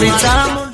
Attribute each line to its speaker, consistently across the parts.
Speaker 1: મારી ચામુંડ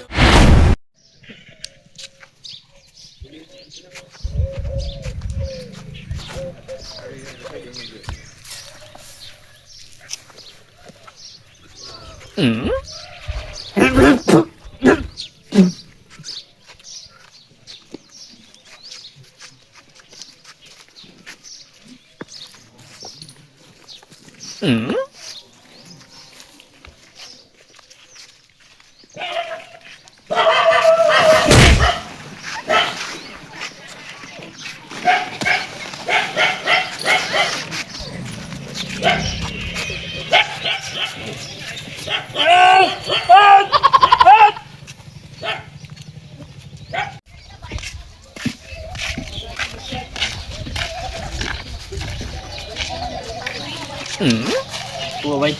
Speaker 2: ભાઈ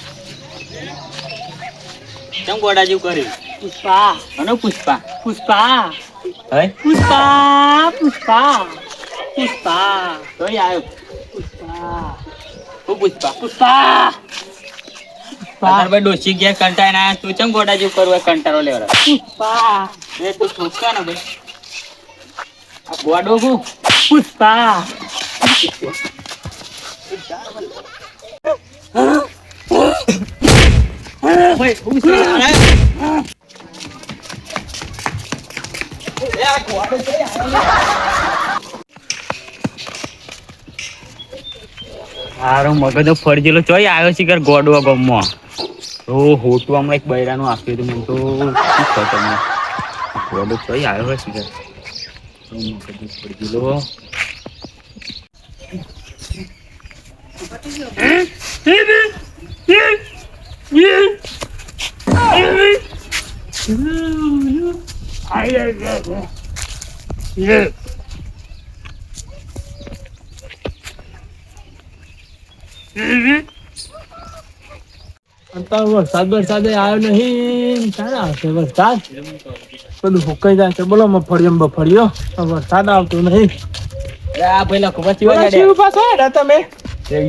Speaker 2: કેમ ગોડા જેવું કર્યું? પુષ્પા અને પુષ્પા પુષ્પા હે પુષ્પા પુષ્પા પુષ્પા કઈ આવ્યો? પુષ્પા હું પુષ્પા પુષ્પા ભાઈ ડોસી ગયા કંટાળ ના તું ચમ ગોડા જેવું કરવું કંટાળો લેવા પુષ્પા એ તું ઠોકા ને ભાઈ આ ગોડો હું પુષ્પા ભાઈ હારો મગજ ફરજેલો ચોય આવ્યો છે કે ગોડવા ગમમાં તો હોટવામાં એક બૈરાનું આપ્યું હતું મને તો શું ખબર ગોડો ચોય આવ્યો છે કે મગજ ફરજેલો
Speaker 3: વરસાદ આવ્યો નહીં. ક્યારે આવશે વરસાદ? બધું ફૂકાઈ જાય છે. બોલો મફળિયો બફળિયો વરસાદ આવતો નહીં. તમે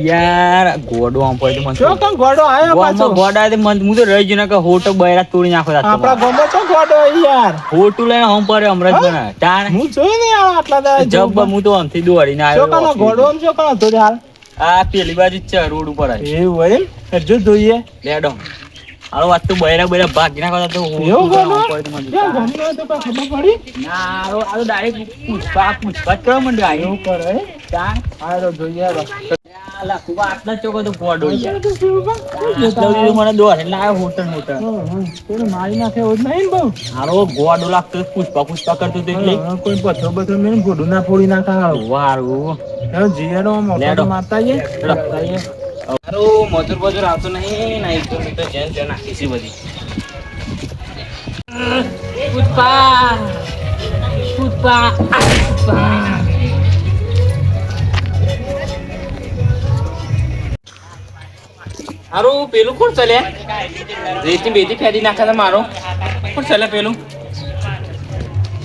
Speaker 2: યાર ગોડો આમ પડ્યો મને
Speaker 3: શું કામ ગોડો આયો પાછો?
Speaker 2: ગોડા હું તો રહી ગયો કે હોટો બૈરા તોડી નાખો
Speaker 3: આપડા ગામમાં તો ગોડો યાર
Speaker 2: હોટું લઈને હમ પડે હમણાં જ બના તાણ
Speaker 3: હું જોઈ નહીં આટલા દા
Speaker 2: જબ હું તો આમથી દોડીને આવ્યો
Speaker 3: શું કામ ગોડો આમ શું કામ તો હાલ
Speaker 2: આ પેલી બાજુ જ છે રોડ ઉપર
Speaker 3: એવું હોય એમ જો જોઈએ
Speaker 2: લેડો હાલો વાત તો બૈરા ભાગી નાખો તો
Speaker 3: એવું ગોડો ગમે તો ખબર પડી
Speaker 2: ના આ તો ડાયરેક્ટ પુષ્પા કરવા માંડ્યો આવ્યો કરે તાણ
Speaker 3: આરો જોઈએ
Speaker 2: આટલા ચોકો તો ગોડો મને દોડ એટલે આવ્યો હોટલ
Speaker 3: મારી નાખે એવું જ નહીં બહુ
Speaker 2: હારો ગોડો લાગતો પુષ્પા કરતો એટલે
Speaker 3: કોઈ પથ્થર બથ્થર મેં ગોડું ના ફોડી નાખા
Speaker 2: વારું
Speaker 3: જીયાડો મોટો મારતા છે
Speaker 2: હારું મજૂર બજૂર આવતો નહીં ના તો જેન જેન નાખી છે બધી પુષ્પા પુષ્પા હારું પેલું કોણ ચાલે રેતી બેતી ફેરી નાખા મારો કોણ ચાલે પેલું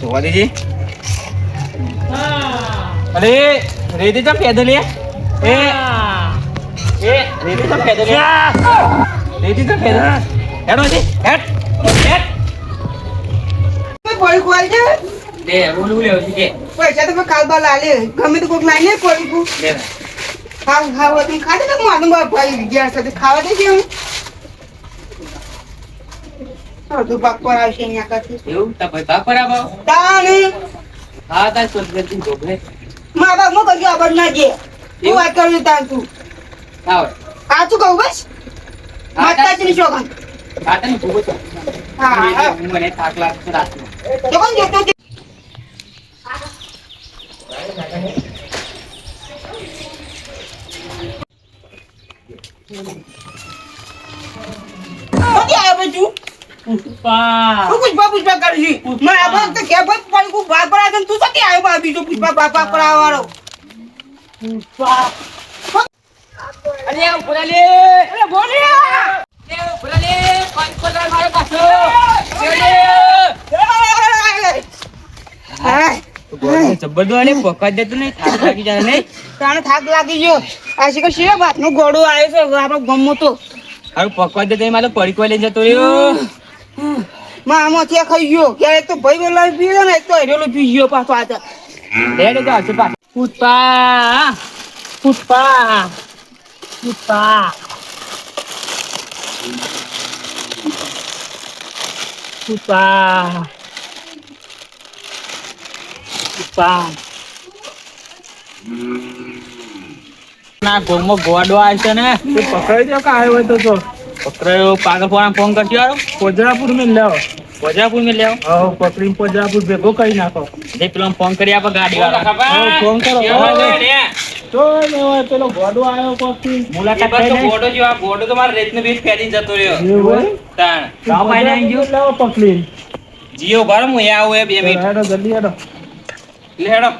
Speaker 2: જોવા દેજે અરે રેતી ચમ ફેદલી એ રેતી ચમ ફેદલી રેતી ચમ ફેદલી હેડો છે હેડ
Speaker 4: કોઈ ખોલ છે
Speaker 2: દે બોલું લેવ છે કે
Speaker 4: પૈસા તો કાલબા લાલે ગમે તો કોક લાઈને કોઈ કો
Speaker 2: દે
Speaker 4: ખાવા તું ખાતે તો માનું ભાઈ ગયા સાથે ખાવા દે છે હું અડધું પાક પર આવશે અહીંયા કરતી
Speaker 2: એવું તા ભાઈ પાક પર આવો
Speaker 4: તાને
Speaker 2: હા તા સોચતી જોબલે
Speaker 4: મા બાપ મો કઈ ખબર ના જે તું વાત કરી તાન તું
Speaker 2: આવ
Speaker 4: સાચું કહું બસ માતા જ ની શોગન
Speaker 2: આ તને ભૂગો છો
Speaker 4: હા
Speaker 2: મને થાક લાગતો રાતનો
Speaker 4: તો કોણ જોતો કદી આયો બજુ
Speaker 2: પુષ્પા
Speaker 4: પુષ્પા કરજી મેં આ તો કે ભાઈ પણ કો બાપ પર આને તું સતી આયો બા બીજો પુષ્પા બાપા પર આવવાનો
Speaker 2: પુષ્પા અરે આ બોલાલે
Speaker 4: અરે બોલિયા
Speaker 2: એ બોલાલે કોણ કોણ મારો પાછો જબરદસ્ત આલે પકડ દેતો નહીં થાક લાગી જાય નહીં
Speaker 4: તાણે થાક લાગી ગયો આ શીખર છે વાત નો ગોડો આવ્યો છે આપણો ગમો તો
Speaker 2: હારું પકડ દે મારે પડીકો લઈને જતો રહ્યો
Speaker 4: માં આમાં છે ખાઈ ગયો કે એક તો ભાઈ વેલા પી ગયો ને એક તો હેરેલો પી ગયો પાછો આ
Speaker 2: લેડે તો આવશે પા
Speaker 3: પુષ્પા પુષ્પા પુષ્પા પુષ્પા પુષ્પા
Speaker 2: ના ગોમો ગોડો આવે છે ને
Speaker 3: તે પકડી દો કે આવ્યો હોય તો
Speaker 2: પકડાયો પાગલ ફોન કરજો યાર
Speaker 3: કોજરાપુર મેં લાવો
Speaker 2: વજરાપુર મેં લેવો
Speaker 3: હા પકડીને કોજરાપુર ભેગો કરી નાખો
Speaker 2: જે પેલો ફોન કરી આપે ગાડી વાળા
Speaker 3: હા, ફોન કરો તો ને હોય પેલો ગોડો આવ્યો પછી
Speaker 2: મુલાકાત
Speaker 1: ગોડો જો આ ગોડો તો મારા રેતનો બીજ ફેરી જતો રહ્યો
Speaker 3: એવું હોય?
Speaker 1: તાણ
Speaker 2: ગામ આઈને આવી ગયો
Speaker 3: લાવો પકડીને
Speaker 1: જીઓ બાર હું અહીંયા આવું એ 2 મિનિટ
Speaker 3: હેડો જલ્દી હેડો
Speaker 1: લે હેડો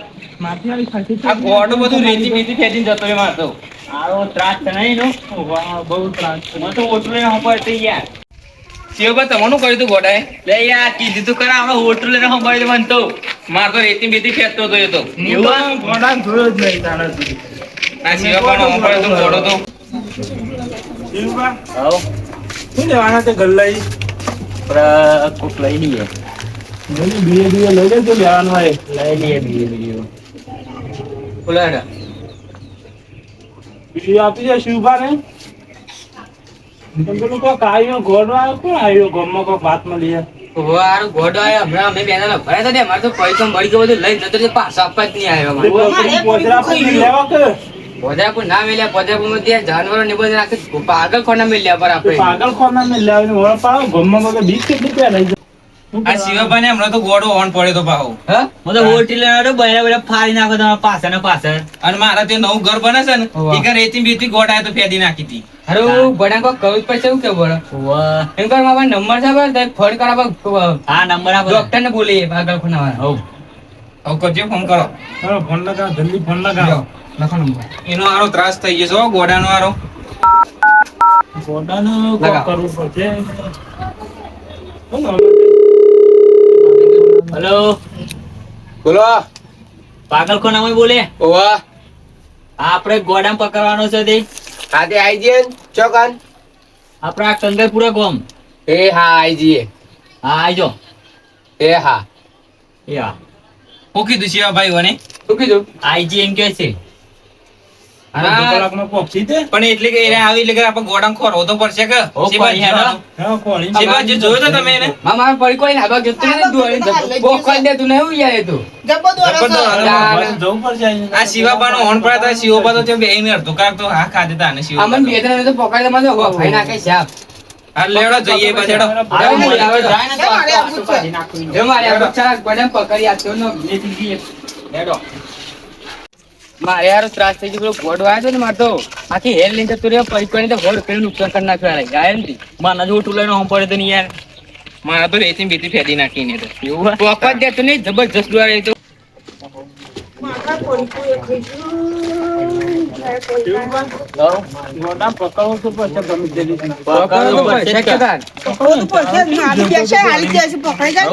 Speaker 3: માથે આવી ખાસી
Speaker 1: આ ગોડો બધું રેતી બીજી ફેરી જતો રહ્યો મારે તો
Speaker 2: આવો ત્રાસ છે નહીં નો
Speaker 3: વાહ બહુ ત્રાસ છે.
Speaker 1: મને તો ઓટલું લઈને હંપાય તો યાર શિવબા તમારું કર્યું તું ગોડાએ
Speaker 2: લે યાર કીધું તું કરા આપણે હોટલ લઈને સંભાળી મન તો
Speaker 1: મારે તો રેતી બીજી ફેરતો હતો એ તો
Speaker 3: હું તો ઘોડાને જોયો જ નહીં તાણે સુધી.
Speaker 1: આ શિવબાનો હંપાય તો ગોડો તો
Speaker 3: શિવબા,
Speaker 2: આવો
Speaker 3: શું લેવાના તે ગલ્લાઈ?
Speaker 2: પર કોક લઈ લઈએ
Speaker 3: જોની બીએ બીએ લઈ લેજો લેવાનું હોય.
Speaker 2: લઈ લઈએ બીજો
Speaker 1: બોલા હેડા
Speaker 3: બીજું આપી દે શિવભાને. તમે પેલું કોક આવ્યો ઘોડો આવ્યો, કોણ આવ્યો ગામમાં કોક વાત મળી છે?
Speaker 1: વારું ગોડો આયો હમણાં અમે બેના ભરાય તો દે મારે તો પૈસા મળી ગયો બધું લઈ જતો રહ્યો પાછો આપવા જ નહીં આવ્યો
Speaker 3: તે
Speaker 1: મારે
Speaker 3: બકરી પોજરાપુરથી લેવા કે?
Speaker 1: પોજાપુર ના મેલ્યા પોજાપુરમાં ત્યાં જાનવરો ને બધું રાખે પાગલ ખોના મેલ્યા પર
Speaker 3: તે
Speaker 1: આપણે
Speaker 3: પાગલખાનામાં લેવાને વળ પાડો. ગામમાં બધે બીક કેટલી પહેરાઈ જાય. શું
Speaker 1: આ
Speaker 3: કરવાનું?
Speaker 1: શિવભાઈ હમણાં તો ગોડો ઓન પડ્યો તો ભાવ
Speaker 2: હા હું તો હોટલ લઈને બહેરા બહેરા ફાડી નાખો તમારા પાછળ ને પાછળ
Speaker 1: અને મારા તે નવું ઘર બને છે ને
Speaker 2: હોવા.
Speaker 1: એ ઘર રેતી બીતી ગોડાએ તો ફેદી નાખી હતી
Speaker 2: હારું,
Speaker 1: બડા કો કહું પડશે એવું કે બડા
Speaker 2: વાહ
Speaker 1: એમ કર મારા નંબર છે બરાબર તો ફોન કરાવવા
Speaker 2: આ નંબર આપો
Speaker 1: ડોક્ટર ને બોલીએ પાગલ ખોના વાળા
Speaker 2: હો
Speaker 1: હવે કરજો ફોન કરો
Speaker 3: ચાલો ફોન લગાવો, જલ્દી ફોન લગાવો.
Speaker 1: લખો નંબર એનો આરો ત્રાસ થઈ ગયો છે ગોડાનો આરો
Speaker 3: ઘોડાનું કોક
Speaker 1: લગાવો.
Speaker 3: કરવું પડશે. શું નામ?
Speaker 2: હેલો
Speaker 1: બોલો
Speaker 2: પાગલ કોના બોલે
Speaker 1: ઓવા
Speaker 2: આપણે ગોડામ પકડવાનો છે તે
Speaker 1: આતે આઈ જઈએ ચોકન
Speaker 2: આપણા કંગરપુરા ગામ
Speaker 1: એ હા આઈ જઈએ
Speaker 2: હા આજો
Speaker 1: એ હા
Speaker 2: એ હા
Speaker 1: હું કીધું શિવા ભાઈ વને શું કીધું
Speaker 2: આઈજી એમ કે છે
Speaker 3: અડધો કલાકમાં પહોંચી દે.
Speaker 1: પણ એટલે કે એને આવી એટલે કે આપણે ગોડામ ખોરવો તો પડશે કે
Speaker 2: ઓ,
Speaker 1: શિવાજી
Speaker 2: પણ હેડો.
Speaker 3: હા, ખોળી.
Speaker 1: શિવાજી જોયો તો તમે એને
Speaker 5: મારા પડી કોઈ લાભ જતો નથી દુવાળી બોકલ દે તું નહીં યાર એ તો
Speaker 4: જબ્બો દોડે છે.
Speaker 3: બસ જવું પડશે અહીંયા.
Speaker 1: આ શિવાબાનો હોન પડ્યા હતા શિવબા તો ત્યાં બેહીને અડધો કલાક તો હા ખાધા હતા અને
Speaker 5: અમન બે
Speaker 1: શિવબા
Speaker 5: ત્રણ તો પકડી દે મને ભાઈ નાખે સાહેબ
Speaker 1: આ લેવડો જઈએ પાછો હેડો.
Speaker 2: આવે
Speaker 5: મને આવે તો.
Speaker 2: જાય ને તો
Speaker 4: મારે
Speaker 2: આટલું
Speaker 4: આવું છે.
Speaker 2: કાઢી નાખું.
Speaker 5: જો મારે આ બચ્ચા ગોડમ પકડી આતો નો લેતી ગઈ
Speaker 2: હેડો.
Speaker 5: મારે યાર ત્રાસ થઈ ગયો પેલો ગોડો આવ્યો છે ને માર તો આખી હેર લઈને જતો રહ્યો પડી પડી તો હોડ પેલું નુકસાન કરી નાખ્યું યાર ગાય નથી
Speaker 2: મને જો ટુલાનો હમ પડે તો નહીં યાર
Speaker 1: મારા તો રેતી બીતી ફેદી નાખીને તો
Speaker 2: એવું હોય?
Speaker 5: પોકવા દે તો નહીં જબરજસ્ત દુવાળી તો
Speaker 4: માથા પડી કોઈ એ ખાઈ ગયું.
Speaker 3: ઘોડા પકડવું તો પડશે ગમે તે રીતના.
Speaker 5: પકડો તો પડશે કે તાર
Speaker 4: પકડવું તો પડશે જ ને. આલી બેસે, આલી બેસે પકડાઈ જાય.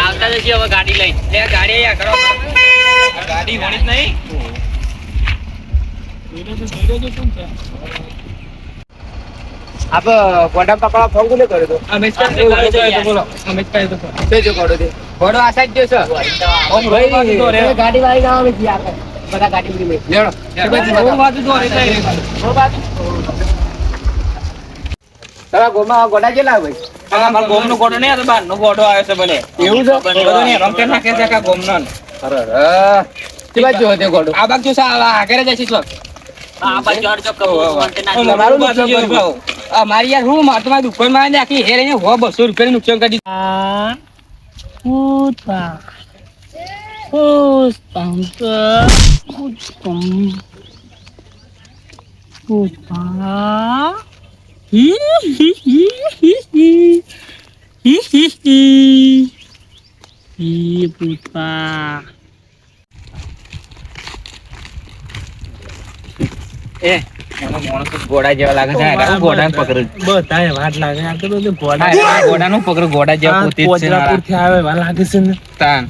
Speaker 2: આવતા જશે હવે ગાડી લઈને
Speaker 1: લે ગાડી આયા કરો આ ગાડી હોણી જ નહીં
Speaker 5: આપ ગોડા પકડવા ફોન કોને કર્યો તો
Speaker 1: અમે બોલો અમે કહી દો
Speaker 5: તે જો ગોડો દે ગોડો આ સાઈડ જો છે ઓ ભાઈ તમે ગાડી વાળી ના આવે જી આપણે બધા ગાડી ઉડી મે લેડો
Speaker 1: બહુ વાતું તો રે કઈ
Speaker 5: તારા ગોમાં ગોડા કેટલા ભાઈ
Speaker 1: આ મારા ગોમનો ગોડો નહીં આ તો બહારનો ગોડો આવ્યો છે ભલે
Speaker 5: એવું છે
Speaker 1: બધો ને રમતે નાખે છે કા ગોમનો
Speaker 5: તે બાજુ હતો ગોડો આ બાજુ સા આગળ જાય છે ચોક
Speaker 2: આ બાજુ અડધો કહું મને ના
Speaker 5: મારું નુકસાન કર્યું. મારી યાર હું માર તો મારી દુકાન માં આખી હેર અહીંયા 200 રૂપિયા નુકસાન કરી
Speaker 3: પુષ્પા પુષ્પા પુષ્પા હી હી હી હી હી હી હી હી પુષ્પા
Speaker 1: એ એનો માણસ ગોડા જેવા લાગે છે આ ગોડાને પકડ
Speaker 3: બધાય વાત લાગે આ તો બધું ઘોડા
Speaker 1: ગોડાનું પકડ ગોડા જેવા પોતે જ છે
Speaker 3: પોજરાપુરથી આવે એવા લાગે છે ને
Speaker 1: તાન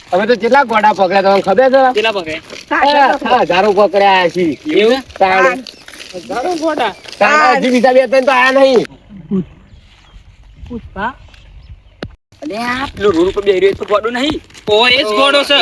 Speaker 5: તમે તો કેટલા ગોડા પકડ્યા તમને ખબર છે
Speaker 2: કેટલા પકડે
Speaker 5: હજારો પકડ્યા છે
Speaker 2: એવું
Speaker 5: તાણ
Speaker 3: ઘણો ઘોડા
Speaker 5: તાણ હજી બીજા બે ત્રણ તો આયા નહીં
Speaker 3: પુષ્પા
Speaker 2: અલે આ પેલો રોડ ઉપર બેહી રહ્યો તો ગોડો નહીં ઓ એ જ ગોડો છે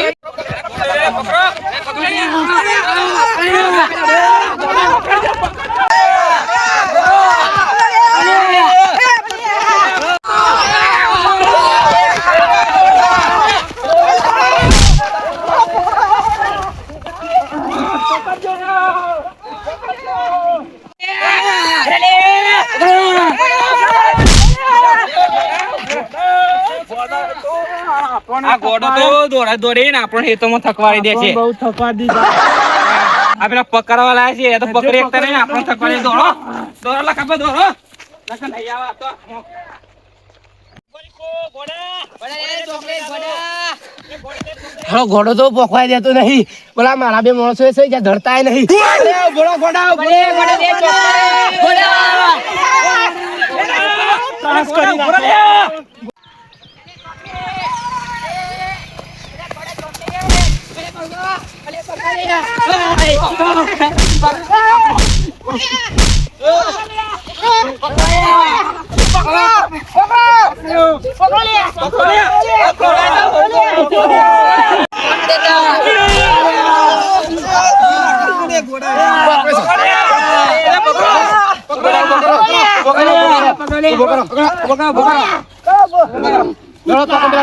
Speaker 2: આ ગોડો તો દોડા દોડીને આપણને હેતોમાં થકવાડી દે છે
Speaker 3: બહુ થકા દીધા
Speaker 2: આ પેલા પકડવા લાયા છે એ તો પકડી એકતા નહીં આપણને થકવાડી દોડો દોડો લખા દોડો લખા નહીં આવા તો
Speaker 5: ઘોડો તો પોખવાઈ દેતો નહીં બોલા મારા બે માણસો છે જ્યાં ધરતા નહીં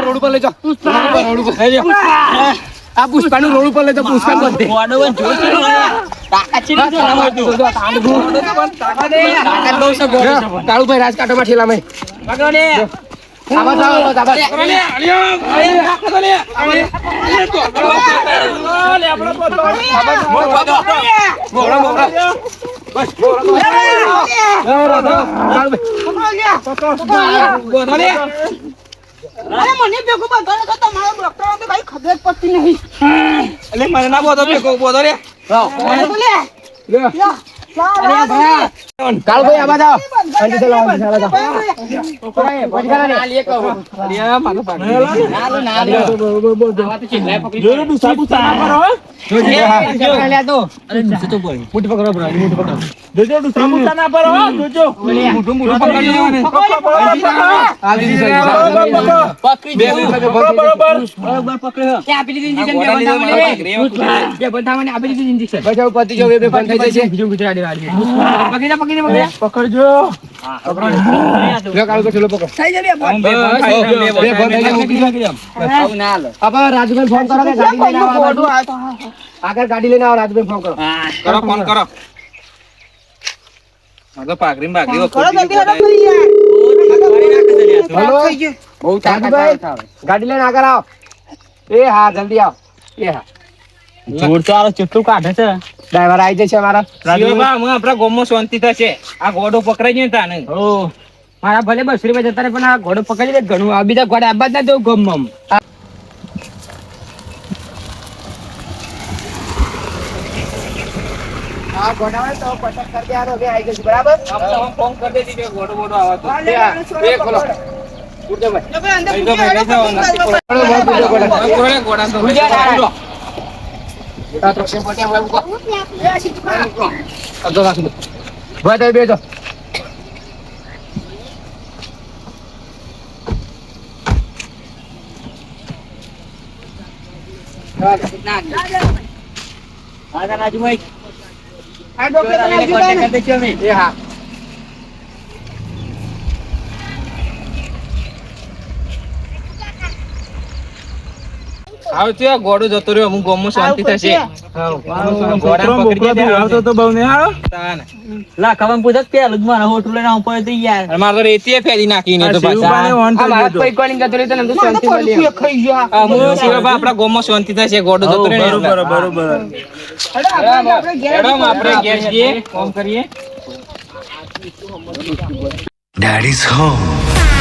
Speaker 5: રોડ ઉપર લઈ જાઓ આ પુષ્પાનું રોડ ઉપર લઈ જાઓ પુષ્પા બધે કાળુભાઈ રાજકાટોમાં ઠેલામાં
Speaker 4: મને ભેગું બંધાણો તો તમારા ડોક્ટરો તો કઈ ખબર પડતી નહીં.
Speaker 2: એટલે મને ના બોધો બોધો રે
Speaker 5: કાળુભાઈ આવા જાઓ પકડજો રાજુભાઈ ફોન કરો આગળ ગાડી લઈને આવો રાજુભાઈ ફોન કરો
Speaker 2: ફોન કરો તો પાઘરી બાઘરી
Speaker 5: રાજુભાઈ ગાડી લઈને આગળ આવો એ હા જલ્દી આવો એ હા
Speaker 2: જોર તો આરો ચેટલું કાઢે છે
Speaker 5: ડ્રાઈવર આવી જશે મારા
Speaker 2: આપડા ગોમો શાંતિ થશે આ ઘોડો પકડાઈ ગયો તાને
Speaker 5: મારા ભલે 200 રૂપિયા જતા રહે પણ આ ઘોડો પકડી દે ઘણું આ બીજા ઘોડા આબાદ ના જવું ગમમ આ ઘોડા તો પટક કરી દે આરો બે આવી જશે બરાબર
Speaker 2: ફોન કરી દેતી કે ઘોડો બોડો આવે તો
Speaker 5: એ ખોલો ઉડો ભાઈ
Speaker 2: ઘોડા તો
Speaker 5: બેજો
Speaker 2: ઘોડો જતો રહ્યો અમુક ગોમો શાંતિ થશે મારે તો રેતી ફેરી નાખીને તો આપડા ગોમો શાંતિ થશે ઘોડો જતો રહ્યો આપણે ગેસ જઈએ ફોન કરીએ
Speaker 6: Daddy's home.